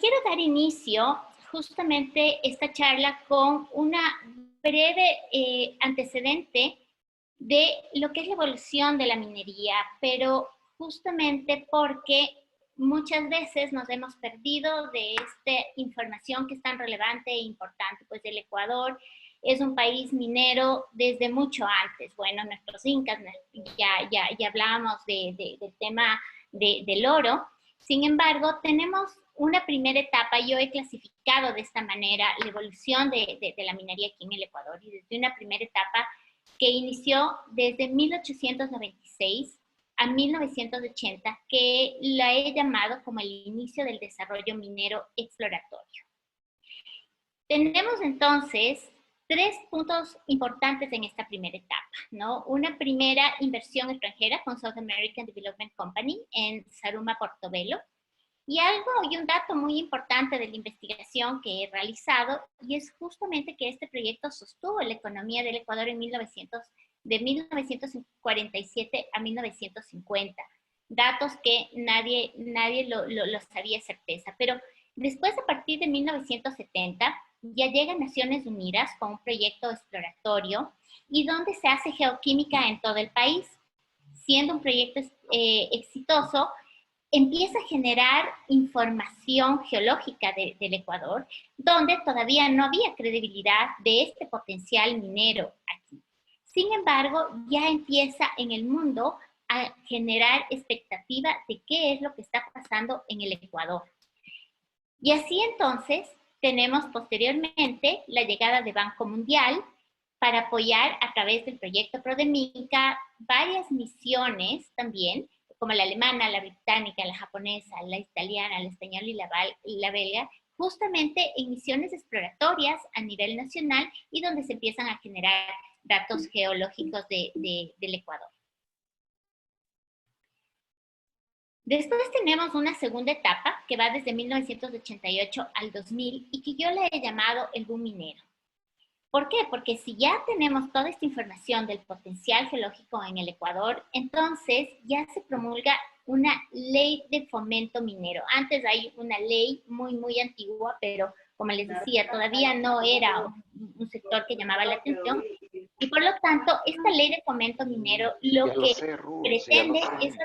quiero dar inicio justamente esta charla con una breve antecedente de lo que es la evolución de la minería, pero justamente porque muchas veces nos hemos perdido de esta información que es tan relevante e importante. Pues el Ecuador es un país minero desde mucho antes. Bueno, nuestros incas, ya hablábamos del tema del oro. Sin embargo, tenemos una primera etapa. Yo he clasificado de esta manera la evolución de la minería aquí en el Ecuador, y desde una primera etapa que inició desde 1896 a 1980, que la he llamado como el inicio del desarrollo minero exploratorio. Tenemos entonces tres puntos importantes en esta primera etapa, ¿no? Una primera inversión extranjera con South American Development Company en Zaruma, Portobelo. Y un dato muy importante de la investigación que he realizado, y es justamente que este proyecto sostuvo la economía del Ecuador de 1947 a 1950. Datos que nadie lo sabía certeza. Pero después, a partir de 1970, ya llegan Naciones Unidas con un proyecto exploratorio y donde se hace geoquímica en todo el país. Siendo un proyecto exitoso, empieza a generar información geológica del Ecuador, donde todavía no había credibilidad de este potencial minero aquí. Sin embargo, ya empieza en el mundo a generar expectativa de qué es lo que está pasando en el Ecuador. Y así entonces tenemos posteriormente la llegada de Banco Mundial para apoyar a través del proyecto Prodemica varias misiones también, como la alemana, la británica, la japonesa, la italiana, la española y la belga, justamente en misiones exploratorias a nivel nacional y donde se empiezan a generar datos geológicos del Ecuador. Después tenemos una segunda etapa que va desde 1988 al 2000 y que yo le he llamado el boom minero. ¿Por qué? Porque si ya tenemos toda esta información del potencial geológico en el Ecuador, entonces ya se promulga una ley de fomento minero. Antes hay una ley muy antigua, pero como les decía, todavía no era un sector que llamaba la atención. Y por lo tanto, esta ley de fomento minero lo que pretende es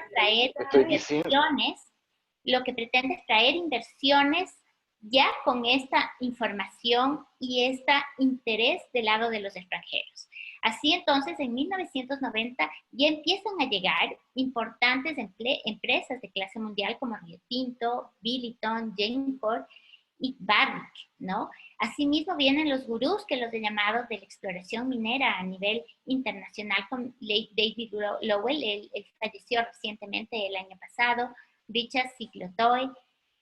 atraer inversiones ya con esta información y este interés del lado de los extranjeros. Así entonces, en 1990 ya empiezan a llegar importantes empresas de clase mundial como Rio Tinto, Billiton, Glencore y Barrick, ¿no? Asimismo vienen los gurús que los he llamado de la exploración minera a nivel internacional, con David Lowell, él falleció recientemente el año pasado, Richard Ciclotoy.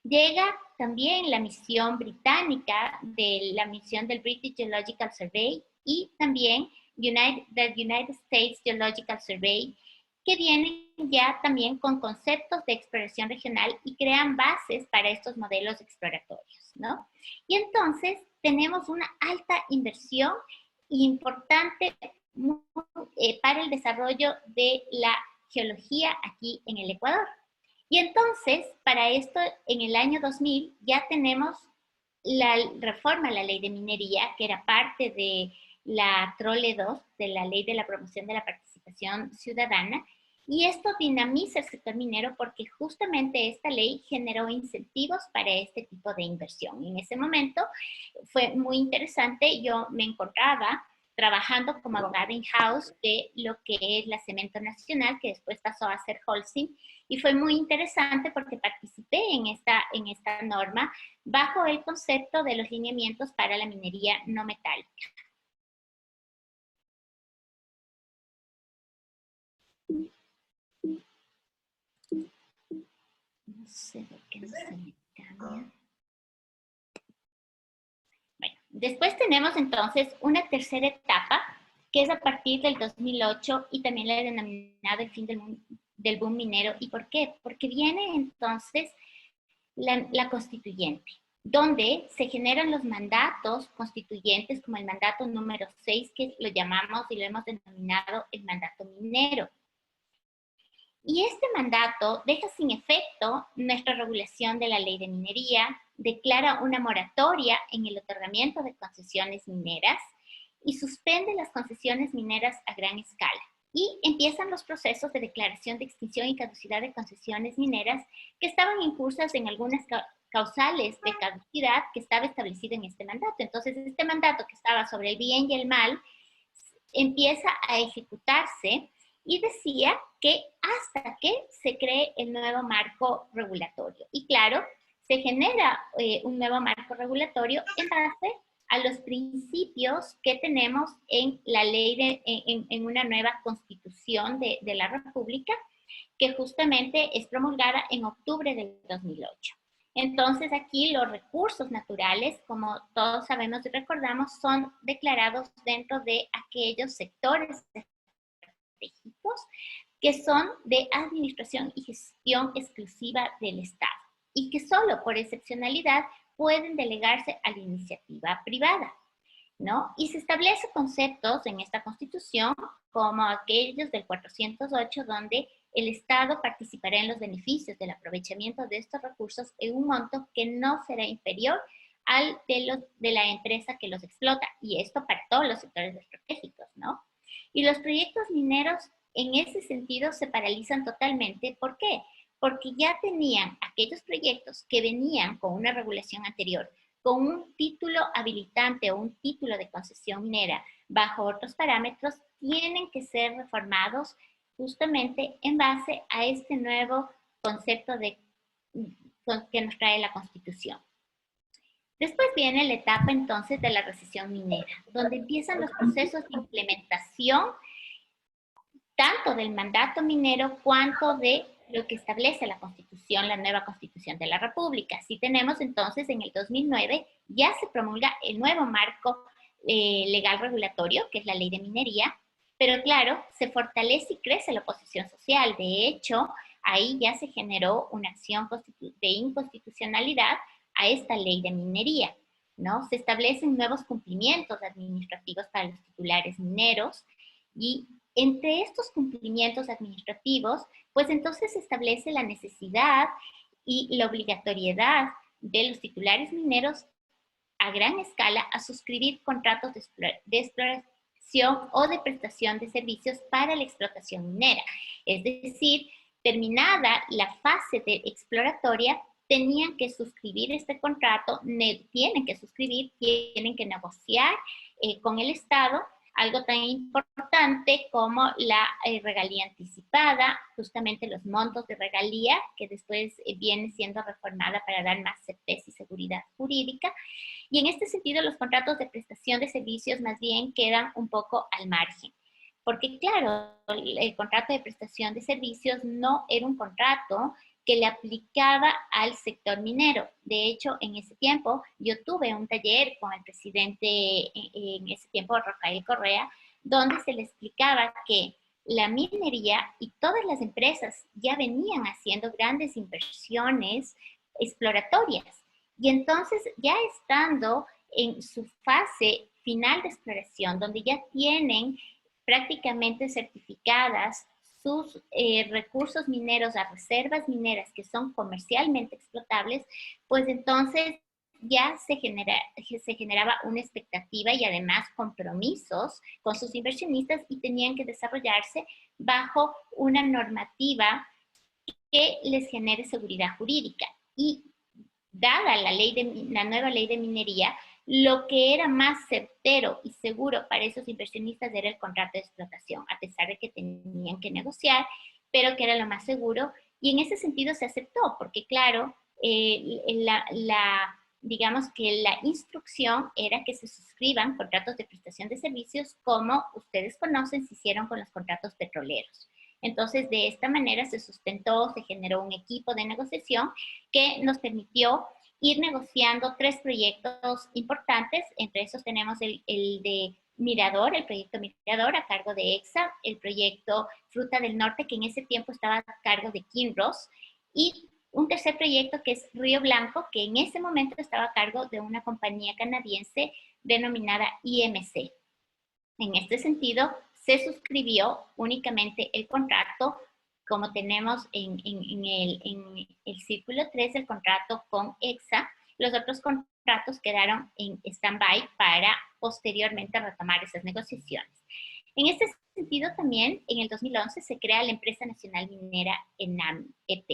Llega también la misión británica, la misión del British Geological Survey y también del United States Geological Survey, que vienen ya también con conceptos de exploración regional y crean bases para estos modelos exploratorios, ¿no? Y entonces tenemos una alta inversión importante para el desarrollo de la geología aquí en el Ecuador. Y entonces, para esto, en el año 2000 ya tenemos la reforma a la ley de minería, que era parte de la TROLE 2, de la ley de la promoción de la participación ciudadana, y esto dinamiza el sector minero porque justamente esta ley generó incentivos para este tipo de inversión. En ese momento fue muy interesante. Yo me encontraba trabajando como abogada in-house de lo que es la Cemento Nacional, que después pasó a ser Holcim, y fue muy interesante porque participé en esta norma bajo el concepto de los lineamientos para la minería no metálica. No sé por qué no se me cambia. Bueno, después tenemos entonces una tercera etapa, que es a partir del 2008 y también la he denominado el fin del boom minero. ¿Y por qué? Porque viene entonces la constituyente, donde se generan los mandatos constituyentes como el mandato número 6, que lo llamamos y lo hemos denominado el mandato minero. Y este mandato deja sin efecto nuestra regulación de la ley de minería, declara una moratoria en el otorgamiento de concesiones mineras y suspende las concesiones mineras a gran escala. Y empiezan los procesos de declaración de extinción y caducidad de concesiones mineras que estaban incursas en algunas causales de caducidad que estaba establecido en este mandato. Entonces, este mandato que estaba sobre el bien y el mal empieza a ejecutarse y decía que hasta que se cree el nuevo marco regulatorio. Y claro, se genera un nuevo marco regulatorio en base a los principios que tenemos en la ley, en una nueva constitución de la República, que justamente es promulgada en octubre del 2008. Entonces aquí los recursos naturales, como todos sabemos y recordamos, son declarados dentro de aquellos sectores estratégicos que son de administración y gestión exclusiva del Estado y que solo por excepcionalidad pueden delegarse a la iniciativa privada, ¿no? Y se establecen conceptos en esta Constitución como aquellos del 408, donde el Estado participará en los beneficios del aprovechamiento de estos recursos en un monto que no será inferior al de la empresa que los explota, y esto para todos los sectores estratégicos, ¿no? Y los proyectos mineros en ese sentido se paralizan totalmente. ¿Por qué? Porque ya tenían aquellos proyectos que venían con una regulación anterior, con un título habilitante o un título de concesión minera bajo otros parámetros, tienen que ser reformados justamente en base a este nuevo concepto que nos trae la Constitución. Después viene la etapa entonces de la recesión minera, donde empiezan los procesos de implementación tanto del mandato minero cuanto de lo que establece la Constitución, la nueva Constitución de la República. Así tenemos entonces en el 2009 ya se promulga el nuevo marco legal regulatorio, que es la ley de minería, pero claro, se fortalece y crece la oposición social. De hecho, ahí ya se generó una acción de inconstitucionalidad a esta ley de minería, ¿no? Se establecen nuevos cumplimientos administrativos para los titulares mineros y entre estos cumplimientos administrativos, pues entonces se establece la necesidad y la obligatoriedad de los titulares mineros a gran escala a suscribir contratos de exploración o de prestación de servicios para la explotación minera. Es decir, terminada la fase de exploratoria, tenían que suscribir este contrato, tienen que negociar con el Estado algo tan importante como la regalía anticipada, justamente los montos de regalía, que después viene siendo reformada para dar más certeza y seguridad jurídica. Y en este sentido, los contratos de prestación de servicios más bien quedan un poco al margen. Porque claro, el contrato de prestación de servicios no era un contrato que le aplicaba al sector minero. De hecho, en ese tiempo yo tuve un taller con el presidente en ese tiempo, Rafael Correa, donde se le explicaba que la minería y todas las empresas ya venían haciendo grandes inversiones exploratorias. Y entonces, ya estando en su fase final de exploración, donde ya tienen prácticamente certificadas sus recursos mineros a reservas mineras que son comercialmente explotables, pues entonces ya se generaba una expectativa y además compromisos con sus inversionistas y tenían que desarrollarse bajo una normativa que les genere seguridad jurídica. Y dada la nueva ley de minería, lo que era más certero y seguro para esos inversionistas era el contrato de explotación, a pesar de que tenían que negociar, pero que era lo más seguro. Y en ese sentido se aceptó, porque claro, digamos que la instrucción era que se suscriban contratos de prestación de servicios como ustedes conocen, se hicieron con los contratos petroleros. Entonces, de esta manera se sustentó, se generó un equipo de negociación que nos permitió ir negociando 3 proyectos importantes. Entre esos tenemos el de Mirador, el proyecto Mirador a cargo de EXA, el proyecto Fruta del Norte, que en ese tiempo estaba a cargo de Kinross, y un tercer proyecto que es Río Blanco, que en ese momento estaba a cargo de una compañía canadiense denominada IMC. En este sentido, se suscribió únicamente el contrato, como tenemos en el círculo 3, el contrato con EXA, los otros contratos quedaron en stand-by para posteriormente retomar esas negociaciones. En este sentido, también en el 2011 se crea la Empresa Nacional Minera ENAM, EP.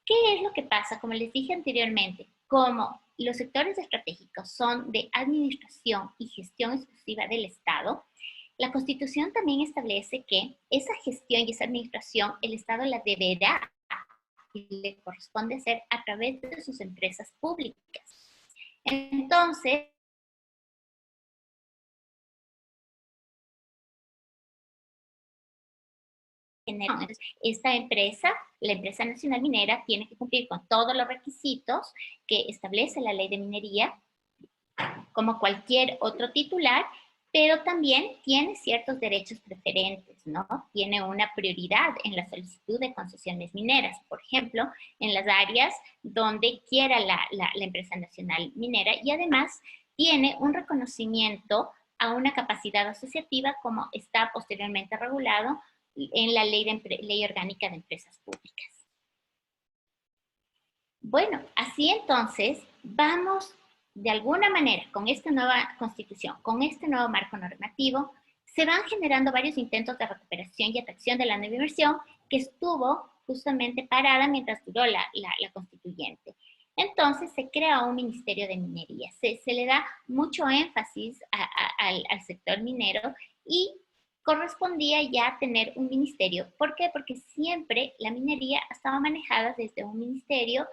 ¿Qué es lo que pasa? Como les dije anteriormente, como los sectores estratégicos son de administración y gestión exclusiva del Estado, la Constitución también establece que esa gestión y esa administración el Estado la deberá y le corresponde hacer a través de sus empresas públicas. Entonces, esta empresa, la Empresa Nacional Minera, tiene que cumplir con todos los requisitos que establece la ley de minería, como cualquier otro titular, pero también tiene ciertos derechos preferentes, ¿no? Tiene una prioridad en la solicitud de concesiones mineras, por ejemplo, en las áreas donde quiera la Empresa Nacional Minera, y además tiene un reconocimiento a una capacidad asociativa como está posteriormente regulado en la ley orgánica de empresas públicas. Bueno, así entonces vamos de alguna manera con esta nueva constitución, con este nuevo marco normativo, se van generando varios intentos de recuperación y atracción de la nueva inversión que estuvo justamente parada mientras duró la constituyente. Entonces se crea un Ministerio de Minería, se le da mucho énfasis al sector minero y correspondía ya tener un ministerio. ¿Por qué? Porque siempre la minería estaba manejada desde un ministerio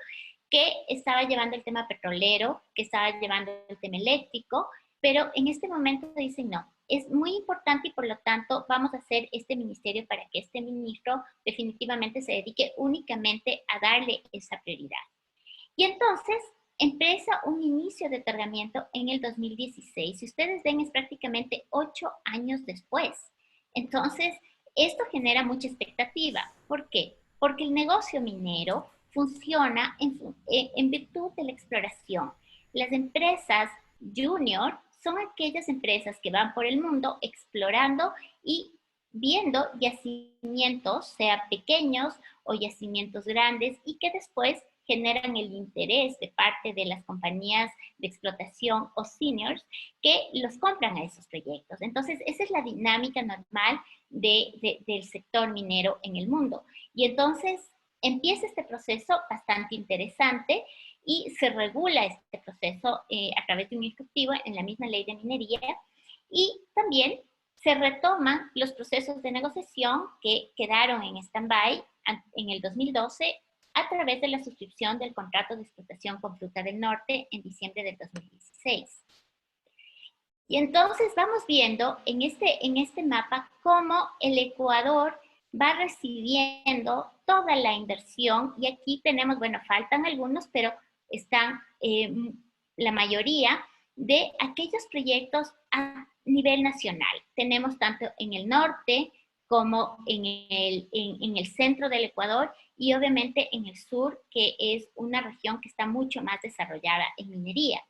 que estaba llevando el tema petrolero, que estaba llevando el tema eléctrico, pero en este momento dicen no, es muy importante y por lo tanto vamos a hacer este ministerio para que este ministro definitivamente se dedique únicamente a darle esa prioridad. Y entonces empieza un inicio de otorgamiento en el 2016. Si ustedes ven, es prácticamente 8 años después. Entonces, esto genera mucha expectativa. ¿Por qué? Porque el negocio minero funciona en virtud de la exploración. Las empresas junior son aquellas empresas que van por el mundo explorando y viendo yacimientos, sea pequeños o yacimientos grandes, y que después generan el interés de parte de las compañías de explotación o seniors que los compran a esos proyectos. Entonces, esa es la dinámica normal del sector minero en el mundo. Y entonces empieza este proceso bastante interesante y se regula este proceso a través de un instructivo en la misma ley de minería, y también se retoman los procesos de negociación que quedaron en stand-by en el 2012 a través de la suscripción del contrato de explotación con Fruta del Norte en diciembre del 2016. Y entonces vamos viendo en este mapa cómo el Ecuador va recibiendo toda la inversión, y aquí tenemos, bueno, faltan algunos, pero están la mayoría de aquellos proyectos a nivel nacional. Tenemos tanto en el norte como en el centro del Ecuador, y obviamente en el sur, que es una región que está mucho más desarrollada en minería.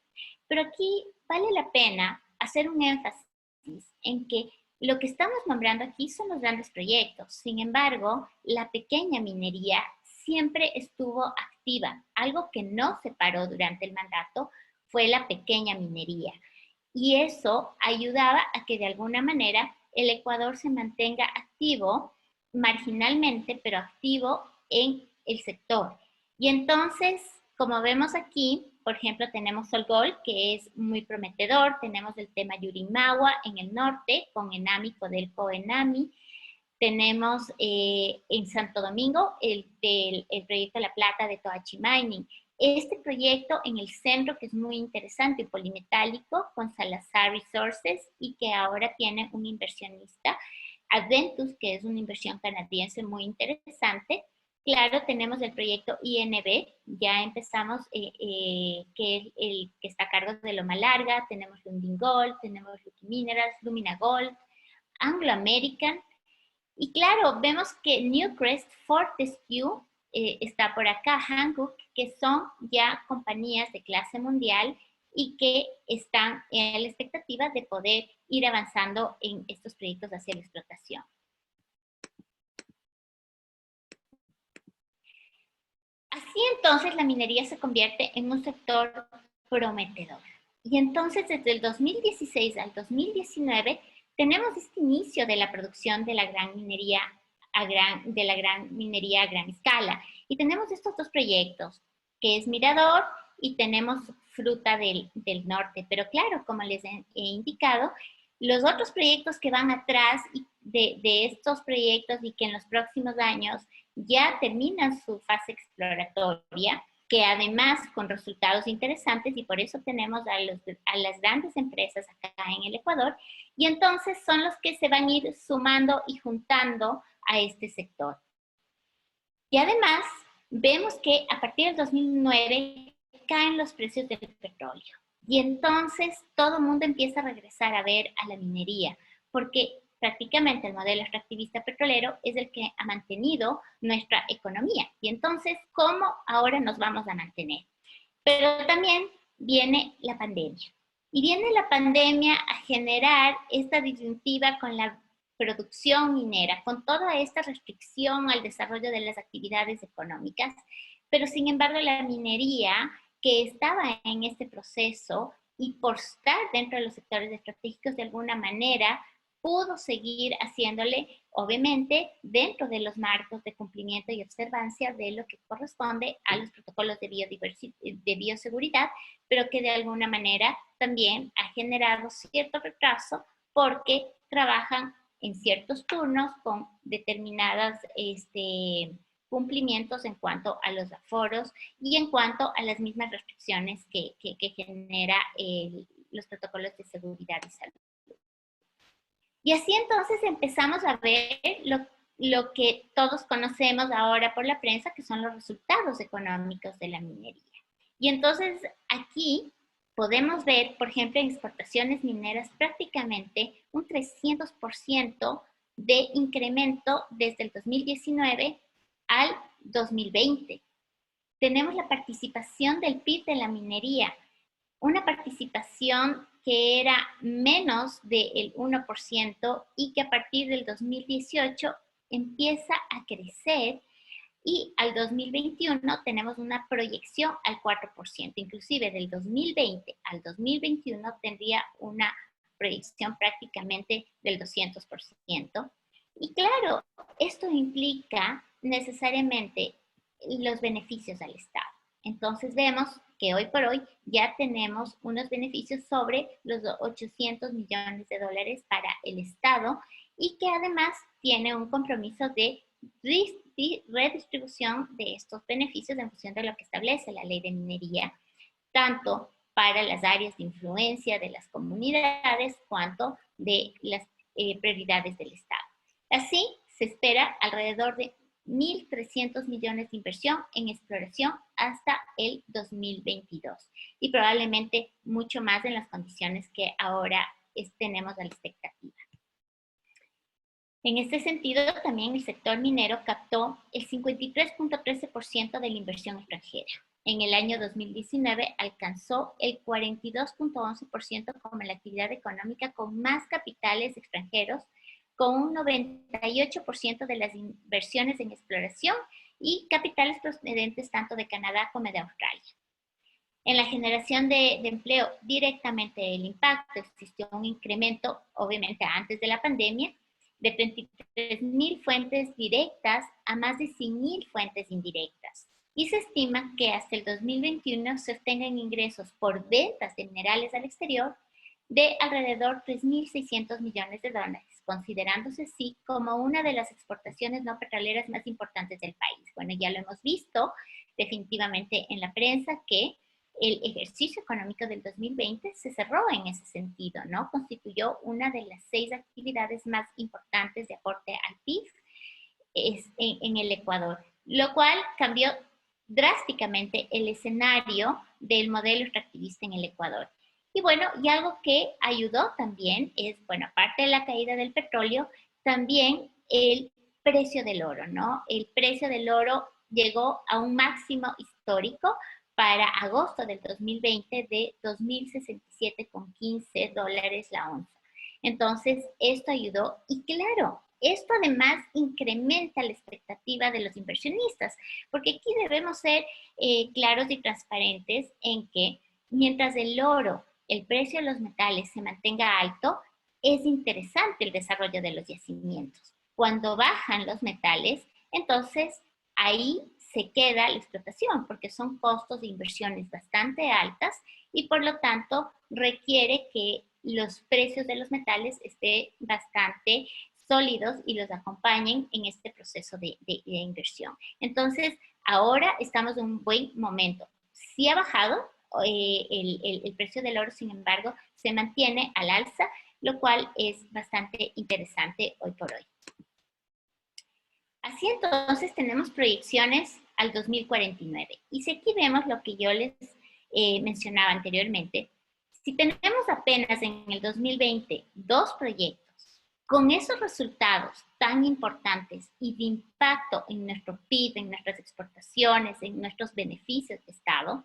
Pero aquí vale la pena hacer un énfasis en que lo que estamos nombrando aquí son los grandes proyectos. Sin embargo, la pequeña minería siempre estuvo activa. Algo que no se paró durante el mandato fue la pequeña minería. Y eso ayudaba a que de alguna manera el Ecuador se mantenga activo, marginalmente, pero activo en el sector. Y entonces, como vemos aquí, por ejemplo, tenemos Solgol, que es muy prometedor. Tenemos el tema Yurimagua en el norte, con Enami, Codelco Enami. Tenemos en Santo Domingo el proyecto La Plata de Toachi Mining. Este proyecto en el centro, que es muy interesante, polimetálico, con Salazar Resources, y que ahora tiene un inversionista, Adventus, que es una inversión canadiense muy interesante. Claro, tenemos el proyecto INB, ya empezamos, que es el que está a cargo de Loma Larga. Tenemos Lundin Gold, tenemos Lucky Minerals, Lumina Gold, Anglo American. Y claro, vemos que Newcrest, Fortescue, está por acá, Hankook, que son ya compañías de clase mundial y que están en la expectativa de poder ir avanzando en estos proyectos hacia la explotación. Así entonces la minería se convierte en un sector prometedor. Y entonces desde el 2016 al 2019 tenemos este inicio de la producción de la gran minería a gran escala. Y tenemos estos dos proyectos, que es Mirador y tenemos Fruta del Norte. Pero claro, como les he indicado, los otros proyectos que van atrás de estos proyectos y que en los próximos años ya terminan su fase exploratoria, que además con resultados interesantes, y por eso tenemos a las grandes empresas acá en el Ecuador, y entonces son los que se van a ir sumando y juntando a este sector. Y además vemos que a partir del 2009 caen los precios del petróleo. Y entonces todo el mundo empieza a regresar a ver a la minería, porque prácticamente el modelo extractivista petrolero es el que ha mantenido nuestra economía. Y entonces, ¿cómo ahora nos vamos a mantener? Pero también viene la pandemia. Y viene la pandemia a generar esta disyuntiva con la producción minera, con toda esta restricción al desarrollo de las actividades económicas. Pero sin embargo, la minería que estaba en este proceso y por estar dentro de los sectores estratégicos de alguna manera, pudo seguir haciéndole, obviamente, dentro de los marcos de cumplimiento y observancia de lo que corresponde a los protocolos de bioseguridad, pero que de alguna manera también ha generado cierto retraso porque trabajan en ciertos turnos con determinadas cumplimientos en cuanto a los aforos y en cuanto a las mismas restricciones que genera los protocolos de seguridad y salud. Y así entonces empezamos a ver lo que todos conocemos ahora por la prensa, que son los resultados económicos de la minería. Y entonces aquí podemos ver, por ejemplo, en exportaciones mineras prácticamente un 300% de incremento desde el 2019 al 2020. Tenemos la participación del PIB de la minería, una participación que era menos del 1% y que a partir del 2018 empieza a crecer y al 2021 tenemos una proyección al 4%. Inclusive del 2020 al 2021 tendría una proyección prácticamente del 200%. Y claro, esto implica necesariamente los beneficios al Estado. Entonces vemos que hoy por hoy ya tenemos unos beneficios sobre los 800 millones de dólares para el Estado y que además tiene un compromiso de redistribución de estos beneficios en función de lo que establece la ley de minería, tanto para las áreas de influencia de las comunidades cuanto de las prioridades del Estado. Así, se espera alrededor de 1.300 millones de inversión en exploración hasta el 2022 y probablemente mucho más en las condiciones que ahora tenemos a la expectativa. En este sentido, también el sector minero captó el 53.13% de la inversión extranjera. En el año 2019 alcanzó el 42.11% como la actividad económica con más capitales extranjeros, con un 98% de las inversiones en exploración y capitales procedentes tanto de Canadá como de Australia. En la generación de empleo directamente del impacto existió un incremento, obviamente antes de la pandemia, de 33.000 fuentes directas a más de 100.000 fuentes indirectas. Y se estima que hasta el 2021 se obtengan ingresos por ventas de minerales al exterior de alrededor de 3.600 millones de dólares, considerándose así como una de las exportaciones no petroleras más importantes del país. Bueno, ya lo hemos visto definitivamente en la prensa que el ejercicio económico del 2020 se cerró en ese sentido, ¿no? Constituyó una de las 6 actividades más importantes de aporte al PIB en el Ecuador, lo cual cambió drásticamente el escenario del modelo extractivista en el Ecuador. Y bueno, y algo que ayudó también es, bueno, aparte de la caída del petróleo, también el precio del oro, ¿no? El precio del oro llegó a un máximo histórico para agosto del 2020 de $2.067.15 la onza. Entonces, esto ayudó y claro, esto además incrementa la expectativa de los inversionistas, porque aquí debemos ser claros y transparentes en que mientras el oro, el precio de los metales se mantenga alto, es interesante el desarrollo de los yacimientos. Cuando bajan los metales, entonces ahí se queda la explotación porque son costos de inversiones bastante altas y por lo tanto requiere que los precios de los metales estén bastante sólidos y los acompañen en este proceso de inversión. Entonces, ahora estamos en un buen momento. Sí ha bajado el precio del oro, sin embargo, se mantiene al alza, lo cual es bastante interesante hoy por hoy. Así entonces tenemos proyecciones al 2049. Y si aquí vemos lo que yo les mencionaba anteriormente, si tenemos apenas en el 2020 2 proyectos, con esos resultados tan importantes y de impacto en nuestro PIB, en nuestras exportaciones, en nuestros beneficios de Estado,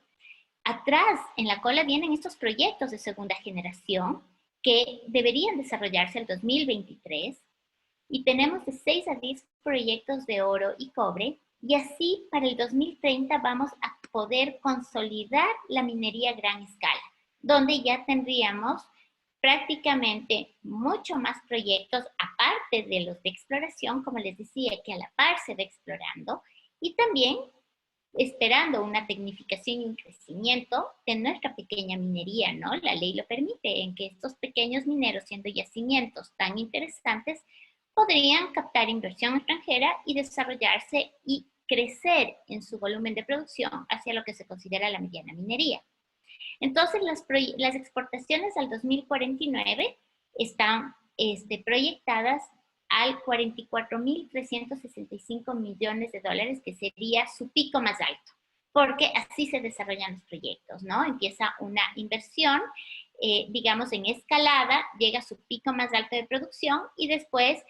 atrás en la cola vienen estos proyectos de segunda generación que deberían desarrollarse el 2023 y tenemos de 6 a 10 proyectos de oro y cobre y así para el 2030 vamos a poder consolidar la minería a gran escala, donde ya tendríamos prácticamente mucho más proyectos aparte de los de exploración, como les decía, que a la par se va explorando y también esperando una tecnificación y un crecimiento de nuestra pequeña minería, ¿no? La ley lo permite, en que estos pequeños mineros, siendo yacimientos tan interesantes, podrían captar inversión extranjera y desarrollarse y crecer en su volumen de producción hacia lo que se considera la mediana minería. Entonces, las exportaciones al 2049 están proyectadas al 44.365 millones de dólares, que sería su pico más alto, porque así se desarrollan los proyectos, ¿no? Empieza una inversión, digamos, en escalada, llega a su pico más alto de producción y después,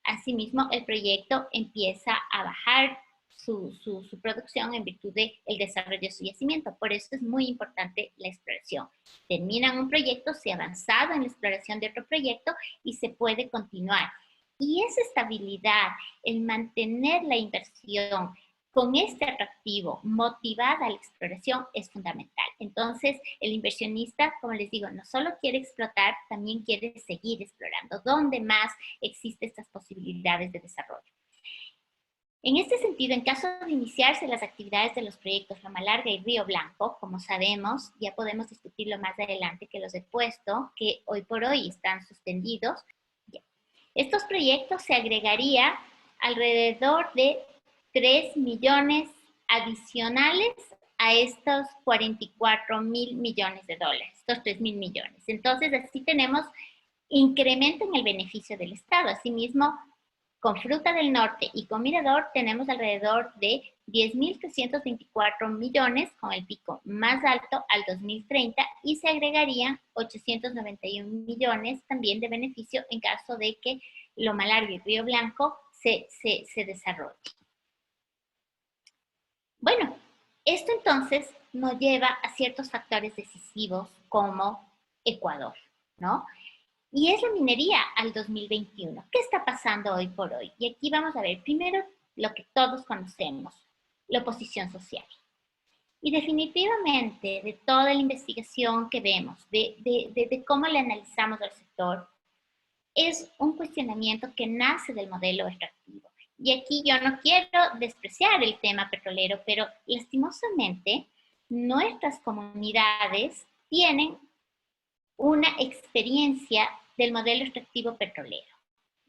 asimismo, el proyecto empieza a bajar su producción en virtud del desarrollo de su yacimiento. Por eso es muy importante la exploración. Terminan un proyecto, se ha avanzado en la exploración de otro proyecto y se puede continuar. Y esa estabilidad, el mantener la inversión con este atractivo, motivada a la exploración, es fundamental. Entonces, el inversionista, como les digo, no solo quiere explotar, también quiere seguir explorando. ¿Dónde más existen estas posibilidades de desarrollo? En este sentido, en caso de iniciarse las actividades de los proyectos Loma Larga y Río Blanco, como sabemos, ya podemos discutirlo más adelante, que los he puesto, que hoy por hoy están suspendidos. Estos proyectos se agregaría alrededor de 3 millones adicionales a estos 44.000 millones de dólares, estos 3.000 millones. Entonces, así tenemos incremento en el beneficio del Estado. Asimismo, con Fruta del Norte y con Mirador tenemos alrededor de 10.324 millones con el pico más alto al 2030 y se agregarían 891 millones también de beneficio en caso de que Loma Larga y Río Blanco se desarrolle. Bueno, esto entonces nos lleva a ciertos factores decisivos como Ecuador, ¿no? Y es la minería al 2021. ¿Qué está pasando hoy por hoy? Y aquí vamos a ver primero lo que todos conocemos, la oposición social. Y definitivamente de toda la investigación que vemos, de cómo le analizamos al sector, es un cuestionamiento que nace del modelo extractivo. Y aquí yo no quiero despreciar el tema petrolero, pero lastimosamente nuestras comunidades tienen una experiencia del modelo extractivo petrolero.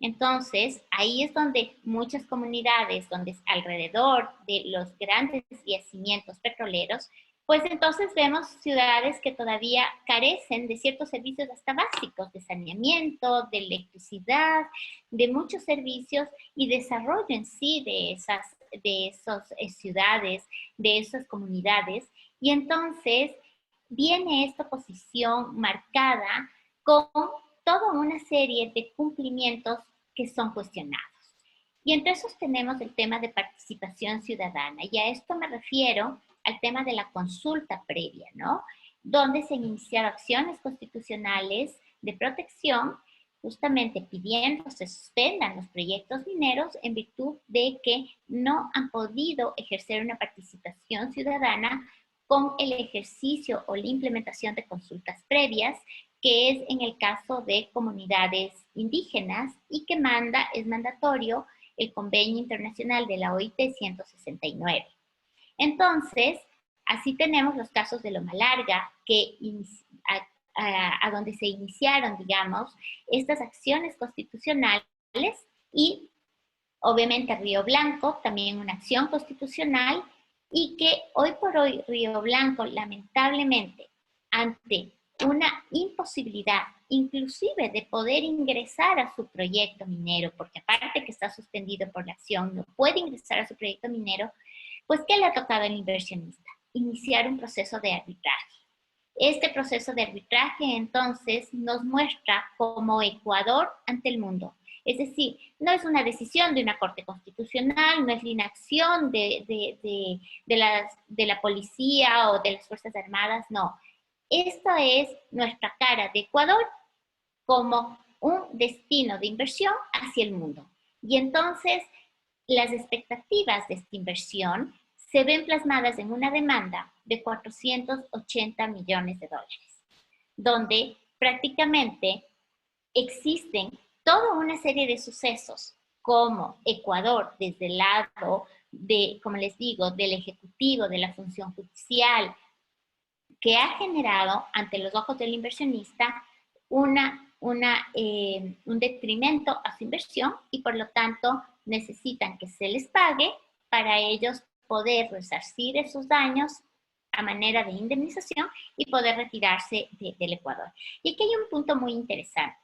Entonces, ahí es donde muchas comunidades, donde alrededor de los grandes yacimientos petroleros, pues entonces vemos ciudades que todavía carecen de ciertos servicios hasta básicos, de saneamiento, de electricidad, de muchos servicios y desarrollo en sí de esas ciudades, de esas comunidades. Y entonces viene esta posición marcada con toda una serie de cumplimientos que son cuestionados. Y entre esos tenemos el tema de participación ciudadana. Y a esto me refiero al tema de la consulta previa, ¿no? Donde se han iniciado acciones constitucionales de protección, justamente pidiendo se suspendan los proyectos mineros en virtud de que no han podido ejercer una participación ciudadana con el ejercicio o la implementación de consultas previas, que es en el caso de comunidades indígenas y que es mandatorio el Convenio Internacional de la OIT 169. Entonces, así tenemos los casos de Loma Larga, que a donde se iniciaron, digamos, estas acciones constitucionales y obviamente Río Blanco, también una acción constitucional y que hoy por hoy Río Blanco, lamentablemente, ante una imposibilidad inclusive de poder ingresar a su proyecto minero, porque aparte que está suspendido por la acción, no puede ingresar a su proyecto minero, pues ¿qué le ha tocado al inversionista? Iniciar un proceso de arbitraje. Este proceso de arbitraje entonces nos muestra como Ecuador ante el mundo. Es decir, no es una decisión de una corte constitucional, no es la inacción de la policía o de las Fuerzas Armadas, no. Esto es nuestra cara de Ecuador como un destino de inversión hacia el mundo. Y entonces las expectativas de esta inversión se ven plasmadas en una demanda de 480 millones de dólares, donde prácticamente existen toda una serie de sucesos como Ecuador desde el lado de, como les digo, del Ejecutivo, de la función judicial, que ha generado ante los ojos del inversionista un detrimento a su inversión y por lo tanto necesitan que se les pague para ellos poder resarcir esos daños a manera de indemnización y poder retirarse del Ecuador. Y aquí hay un punto muy interesante.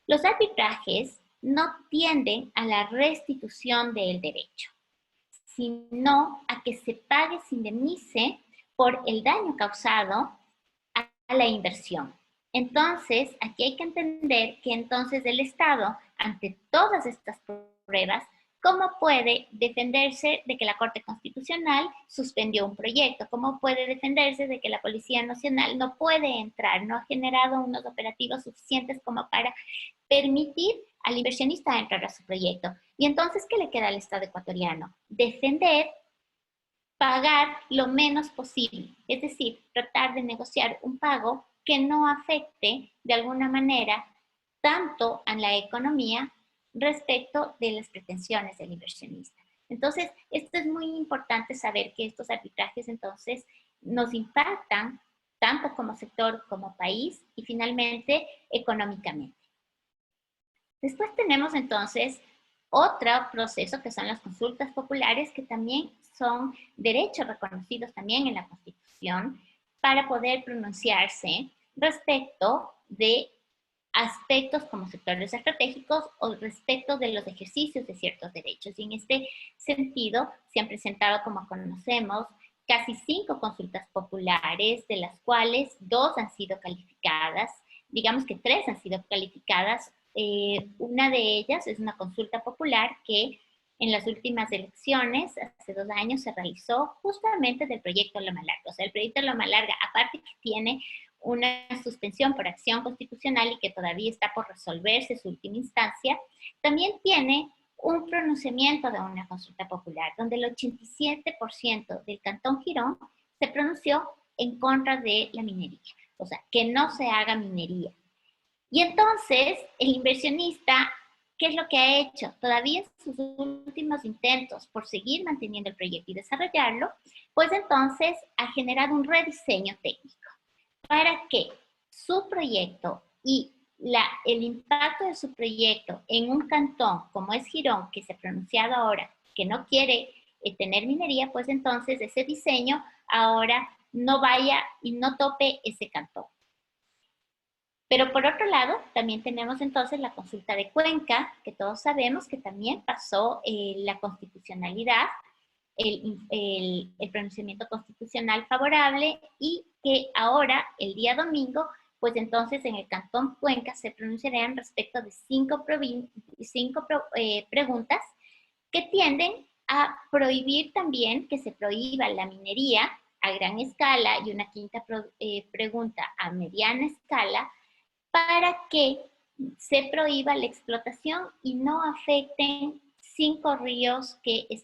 Los arbitrajes no tienden a la restitución del derecho, sino a que se pague, se indemnice por el daño causado a la inversión. Entonces, aquí hay que entender que entonces el Estado, ante todas estas pruebas, ¿cómo puede defenderse de que la Corte Constitucional suspendió un proyecto? ¿Cómo puede defenderse de que la Policía Nacional no puede entrar, no ha generado unos operativos suficientes como para permitir al inversionista entrar a su proyecto? Y entonces, ¿qué le queda al Estado ecuatoriano? Defender, pagar lo menos posible, es decir, tratar de negociar un pago que no afecte de alguna manera tanto a la economía respecto de las pretensiones del inversionista. Entonces, esto es muy importante saber que estos arbitrajes entonces nos impactan tanto como sector como país y finalmente económicamente. Después tenemos entonces otro proceso que son las consultas populares, que también son derechos reconocidos también en la Constitución para poder pronunciarse respecto de aspectos como sectores estratégicos o respecto de los ejercicios de ciertos derechos. Y en este sentido se han presentado, como conocemos, casi 5 consultas populares, de las cuales 2 han sido calificadas, digamos que 3 han sido calificadas. Una de ellas es una consulta popular que en las últimas elecciones, hace 2 años, se realizó justamente del proyecto Loma Larga. O sea, el proyecto Loma Larga, aparte que tiene una suspensión por acción constitucional y que todavía está por resolverse su última instancia, también tiene un pronunciamiento de una consulta popular, donde el 87% del Cantón Girón se pronunció en contra de la minería, o sea, que no se haga minería. Y entonces, el inversionista, ¿qué es lo que ha hecho? Todavía en sus últimos intentos por seguir manteniendo el proyecto y desarrollarlo, pues entonces ha generado un rediseño técnico para que su proyecto y el impacto de su proyecto en un cantón como es Girón, que se ha pronunciado ahora que no quiere tener minería, pues entonces ese diseño ahora no vaya y no tope ese cantón. Pero por otro lado, también tenemos entonces la consulta de Cuenca, que todos sabemos que también pasó la constitucionalidad, el pronunciamiento constitucional favorable y que ahora, el día domingo, pues entonces en el Cantón Cuenca se pronunciarán respecto de 5 preguntas que tienden a prohibir también que se prohíba la minería a gran escala y una quinta pregunta a mediana escala para que se prohíba la explotación y no afecten 5 ríos que están